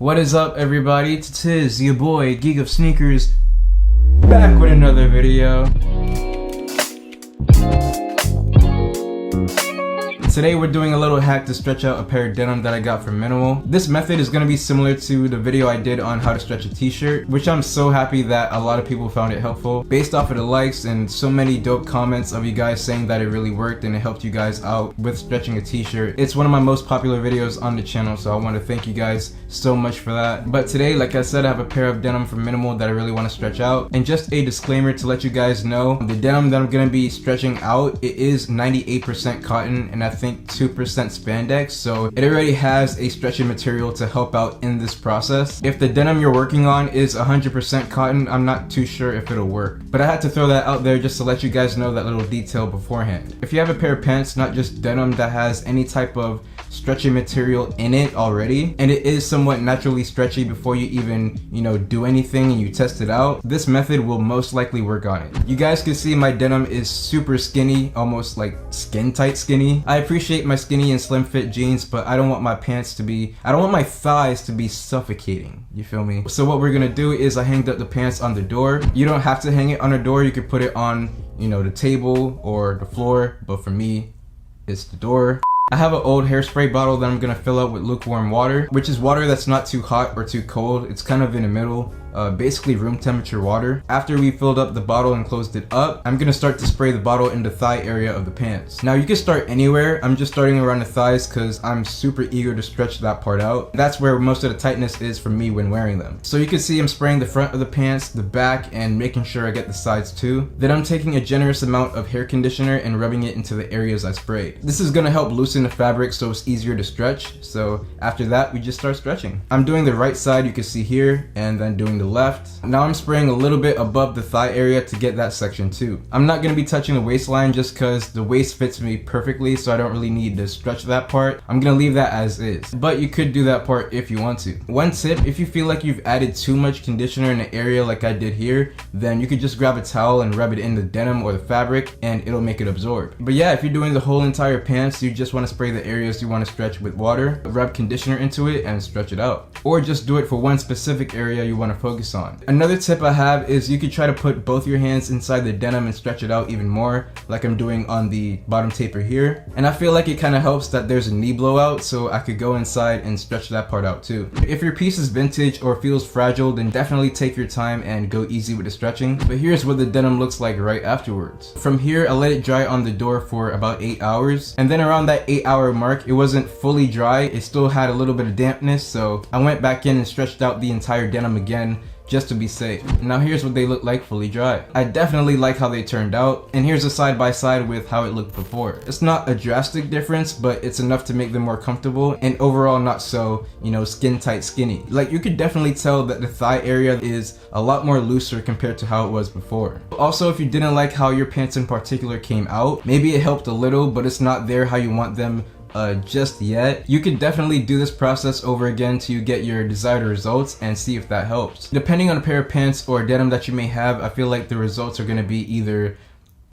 What is up, everybody? Tis your boy Geek of Sneakers, back with another video. Today we're doing a little hack to stretch out a pair of denim that I got from Minimal. This method is going to be similar to the video I did on how to stretch a t-shirt, which I'm so happy that a lot of people found it helpful. Based off of the likes and so many dope comments of you guys saying that it really worked and it helped you guys out with stretching a t-shirt. It's one of my most popular videos on the channel, so I want to thank you guys so much for that. But today, like I said, I have a pair of denim from Minimal that I really want to stretch out. And just a disclaimer to let you guys know, the denim that I'm going to be stretching out, it is 98% cotton and I think 2% spandex, so it already has a stretching material to help out in this process. If the denim you're working on is 100% cotton, I'm not too sure if it'll work, but I had to throw that out there just to let you guys know that little detail beforehand. If you have a pair of pants, not just denim, that has any type of stretching material in it already, and it is somewhat naturally stretchy before you even, do anything and you test it out, this method will most likely work on it. You guys can see my denim is super skinny, almost like skin tight skinny. I appreciate my skinny and slim fit jeans, but I don't want my thighs to be suffocating. You feel me? So what we're gonna do is I hanged up the pants on the door. You don't have to hang it on the door. You could put it on, the table or the floor, but for me, it's the door. I have an old hairspray bottle that I'm gonna fill up with lukewarm water, which is water that's not too hot or too cold. It's kind of in the middle. Basically room temperature water. After we filled up the bottle and closed it up, I'm gonna start to spray the bottle in the thigh area of the pants. Now you can start anywhere. I'm just starting around the thighs because I'm super eager to stretch that part out. That's where most of the tightness is for me when wearing them. So you can see I'm spraying the front of the pants, the back, and making sure I get the sides too. Then I'm taking a generous amount of hair conditioner and rubbing it into the areas I sprayed. This is gonna help loosen the fabric so it's easier to stretch. So after that, we just start stretching. I'm doing the right side, you can see here, and then doing the left. Now I'm spraying a little bit above the thigh area to get that section too. I'm not going to be touching the waistline just because the waist fits me perfectly, so I don't really need to stretch that part. I'm going to leave that as is, but you could do that part if you want to. One tip, if you feel like you've added too much conditioner in the area like I did here, then you could just grab a towel and rub it in the denim or the fabric and it'll make it absorb. But yeah, if you're doing the whole entire pants, you just want to spray the areas you want to stretch with water, rub conditioner into it and stretch it out. Or just do it for one specific area you want to focus on. Another tip I have is you could try to put both your hands inside the denim and stretch it out even more, like I'm doing on the bottom taper here. And I feel like it kind of helps that there's a knee blowout, so I could go inside and stretch that part out too. If your piece is vintage or feels fragile, then definitely take your time and go easy with the stretching. But here's what the denim looks like right afterwards. From here, I let it dry on the door for about 8 hours. And then around that 8-hour mark, it wasn't fully dry. It still had a little bit of dampness, so I went back in and stretched out the entire denim again, just to be safe. Now here's what they look like fully dry. I definitely like how they turned out, and here's a side by side with how it looked before. It's not a drastic difference, but it's enough to make them more comfortable and overall not so, skin tight skinny. Like you could definitely tell that the thigh area is a lot more looser compared to how it was before. Also, if you didn't like how your pants in particular came out, maybe it helped a little, but it's not there how you want them just yet, you can definitely do this process over again till you get your desired results and see if that helps. Depending on a pair of pants or denim that you may have, I feel like the results are going to be either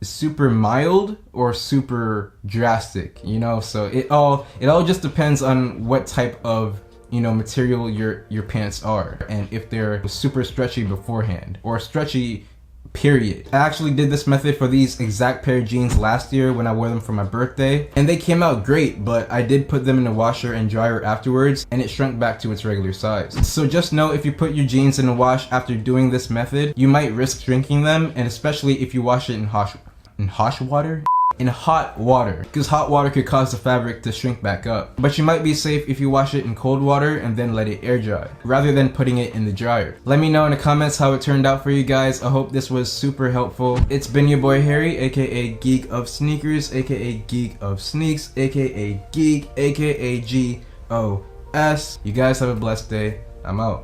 super mild or super drastic, so it all just depends on what type of material your pants are and if they're super stretchy beforehand or stretchy period. I actually did this method for these exact pair of jeans last year when I wore them for my birthday, and they came out great, but I did put them in the washer and dryer afterwards and it shrunk back to its regular size. So just know if you put your jeans in the wash after doing this method, you might risk shrinking them, and especially if you wash it in hot water, because hot water could cause the fabric to shrink back up. But you might be safe if you wash it in cold water and then let it air dry, rather than putting it in the dryer. Let me know in the comments how it turned out for you guys. I hope this was super helpful. It's been your boy Harry, aka Geek of Sneakers, aka Geek of Sneaks, aka Geek, aka GOS. You guys have a blessed day. I'm out.